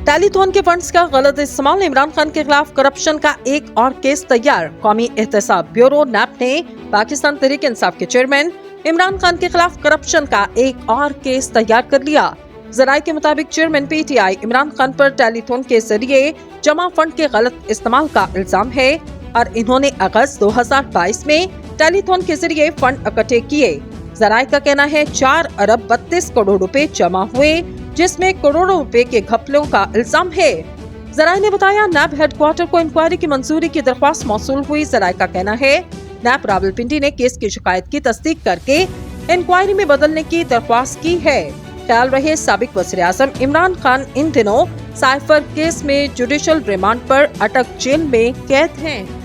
Telethon के funds का गलत इस्तेमाल, इमरान खान के खिलाफ करप्शन का एक और केस तैयार। कौमी एहतसाब ब्यूरो नैप ने पाकिस्तान तहरीक इंसाफ के चेयरमैन इमरान खान के खिलाफ करप्शन का एक और केस तैयार कर लिया। जराये के मुताबिक चेयरमैन पीटीआई इमरान खान पर टेलीथॉन के जरिए जमा फंड के गलत इस्तेमाल का इल्जाम है और इन्होंने अगस्त 2022 में टेलीथॉन के जरिए फंड इकट्ठे किए। जराये का कहना है 4 अरब 32 करोड़ रुपए जमा हुए, जिसमें करोड़ों रुपए के घपलों का इल्जाम है। जराये ने बताया नैब हेडक्वार्टर को इंक्वायरी की मंजूरी की दरख्वास्त मौसूल हुई। जराये का कहना है नैब रावलपिंडी ने केस की शिकायत की तस्दीक करके इंक्वायरी में बदलने की दरख्वास्त की है। ख्याल रहे साबिक वज़ीर-ए-आज़म इमरान खान इन दिनों साइफर केस में जुडिशल रिमांड पर अटक जेल में कैद हैं।